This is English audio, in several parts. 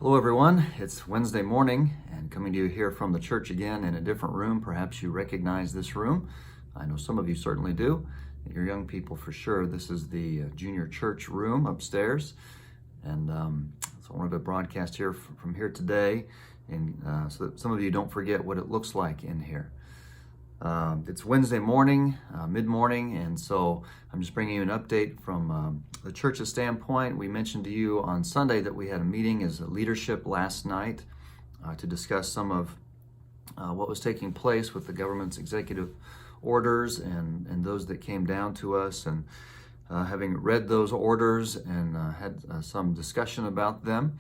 Hello everyone, it's Wednesday morning and coming to you here from the church again in a different room. Perhaps you recognize this room. I know some of you certainly do. Your young people for sure. This is the junior church room upstairs. And so I wanted to broadcast here from here today and so that some of you don't forget what it looks like in here. It's Wednesday morning, mid-morning, and so I'm just bringing you an update from the church's standpoint. We mentioned to you on Sunday that we had a meeting as a leadership last night to discuss some of what was taking place with the government's executive orders and those that came down to us. And having read those orders and had some discussion about them,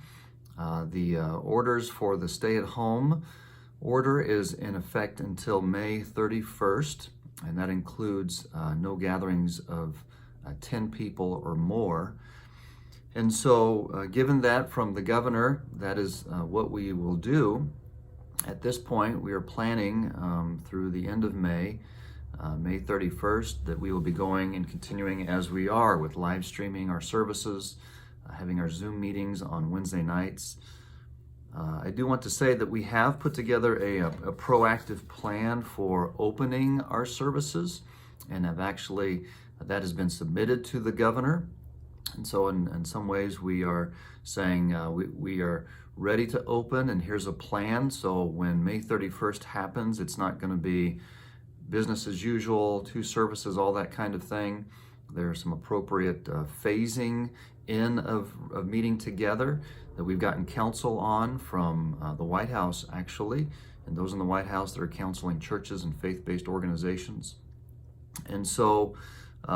the orders for the stay-at-home order is in effect until May 31st, and that includes no gatherings of 10 people or more. And so given that from the governor, that is what we will do. At this point, we are planning through the end of May, May 31st, that we will be going and continuing as we are with live streaming our services, having our Zoom meetings on Wednesday nights. I do want to say that we have put together a proactive plan for opening our services, and have actually, that has been submitted to the governor. And so in some ways we are saying we are ready to open, and here's a plan. So when May 31st happens, it's not going to be business as usual, 2 services, all that kind of thing. There's some appropriate phasing in of meeting together that we've gotten counsel on from the White House, actually, and those in the White House that are counseling churches and faith-based organizations. And so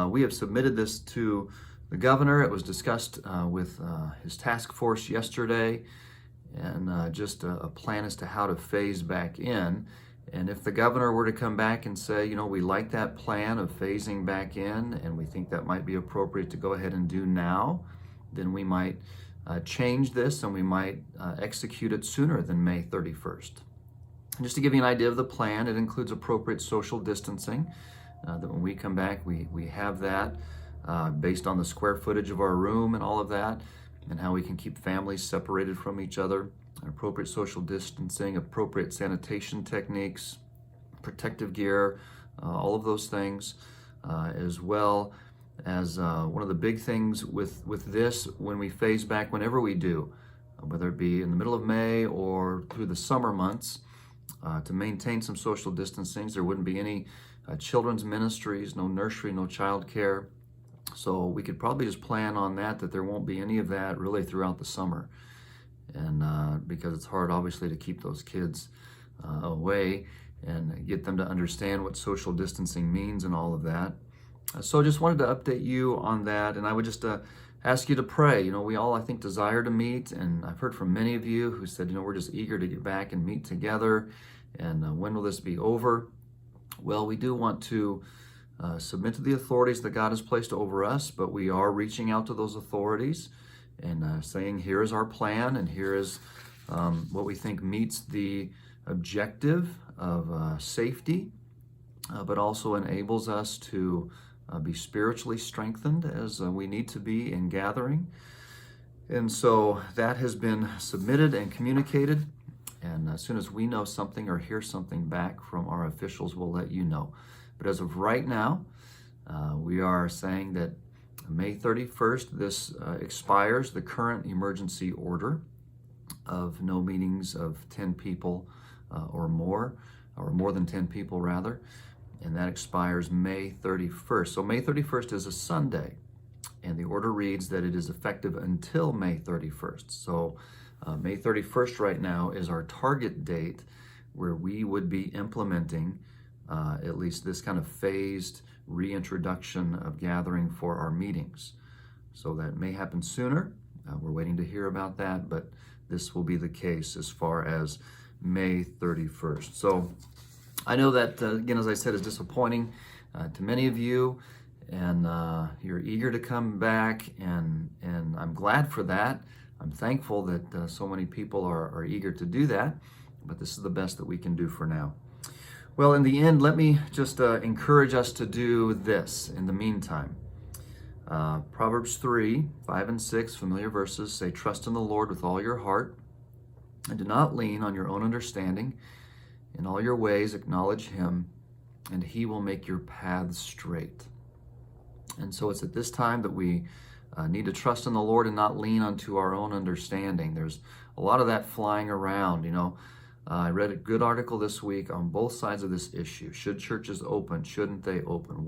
we have submitted this to the governor. It was discussed with his task force yesterday, and just a plan as to how to phase back in. And if the governor were to come back and say, we like that plan of phasing back in, and we think that might be appropriate to go ahead and do now, then we might change this, and we might execute it sooner than May 31st. And just to give you an idea of the plan, it includes appropriate social distancing, that when we come back, we have that based on the square footage of our room and all of that, and how we can keep families separated from each other, and appropriate social distancing, appropriate sanitation techniques, protective gear, all of those things, as well as one of the big things with this, when we phase back, whenever we do, whether it be in the middle of May or through the summer months, to maintain some social distancing. There wouldn't be any children's ministries, no nursery, no child care. So we could probably just plan on that there won't be any of that really throughout the summer. And because it's hard, obviously, to keep those kids away and get them to understand what social distancing means and all of that. So I just wanted to update you on that, and I would just ask you to pray. We all, I think, desire to meet, and I've heard from many of you who said, we're just eager to get back and meet together, and when will this be over? Well, we do want to submit to the authorities that God has placed over us, but we are reaching out to those authorities and saying, here is our plan, and here is what we think meets the objective of safety, but also enables us to be spiritually strengthened as we need to be in gathering. And so that has been submitted and communicated, and as soon as we know something or hear something back from our officials, we'll let you know. But as of right now, we are saying that May 31st, this expires, the current emergency order of no meetings of 10 people or more than 10 people rather, and that expires May 31st. So May 31st is a Sunday, and the order reads that it is effective until May 31st. So May 31st right now is our target date where we would be implementing at least this kind of phased reintroduction of gathering for our meetings. So that may happen sooner. We're waiting to hear about that, but this will be the case as far as May 31st. So I know that, again, as I said, is disappointing to many of you, and you're eager to come back, and I'm glad for that. I'm thankful that so many people are eager to do that, but this is the best that we can do for now. Well, in the end, let me just encourage us to do this in the meantime. Proverbs 3, 5 and 6, familiar verses, say, trust in the Lord with all your heart And do not lean on your own understanding. In all your ways acknowledge him, and he will make your paths straight. And so it's at this time that we need to trust in the Lord and not lean onto our own understanding. There's a lot of that flying around. I read a good article this week on both sides of this issue. Should churches open? Shouldn't they open?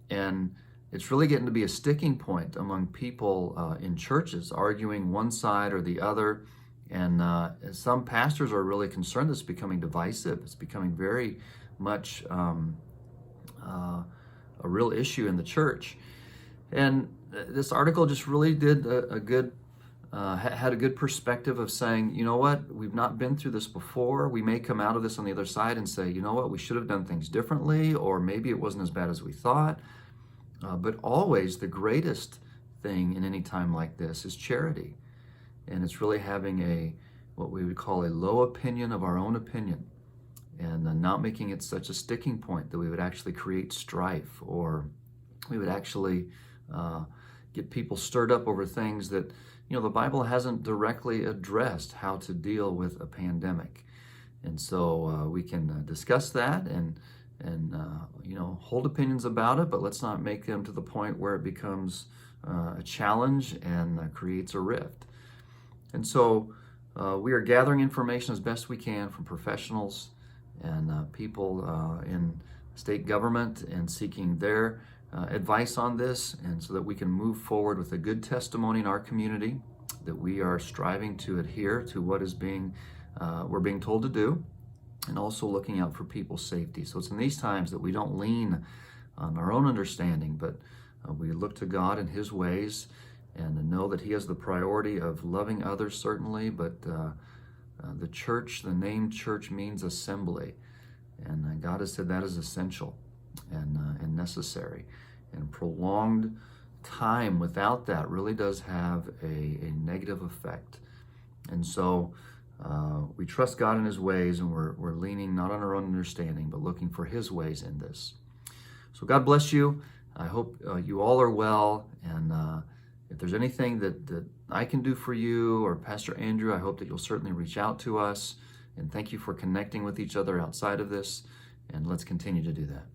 And it's really getting to be a sticking point among people in churches, arguing one side or the other. And some pastors are really concerned this is becoming divisive. It's becoming very much a real issue in the church. And this article just really did had a good perspective of saying, you know what, we've not been through this before. We may come out of this on the other side and say, you know what, we should have done things differently, or maybe it wasn't as bad as we thought. But always the greatest thing in any time like this is charity. And it's really having what we would call a low opinion of our own opinion, and not making it such a sticking point that we would actually create strife, or we would actually get people stirred up over things that, the Bible hasn't directly addressed how to deal with a pandemic. And so we can discuss that and hold opinions about it, but let's not make them to the point where it becomes a challenge and creates a rift. And so we are gathering information as best we can from professionals and people in state government, and seeking their advice on this, and so that we can move forward with a good testimony in our community, that we are striving to adhere to what is we're being told to do, and also looking out for people's safety. So it's in these times that we don't lean on our own understanding, but we look to God and his ways, and know that he has the priority of loving others, certainly, but the church, the name church, means assembly. And God has said that is essential and necessary. And prolonged time without that really does have a negative effect. And so we trust God in his ways, and we're leaning not on our own understanding, but looking for his ways in this. So God bless you. I hope you all are well. And if there's anything that I can do for you, or Pastor Andrew, I hope that you'll certainly reach out to us. And thank you for connecting with each other outside of this. And let's continue to do that.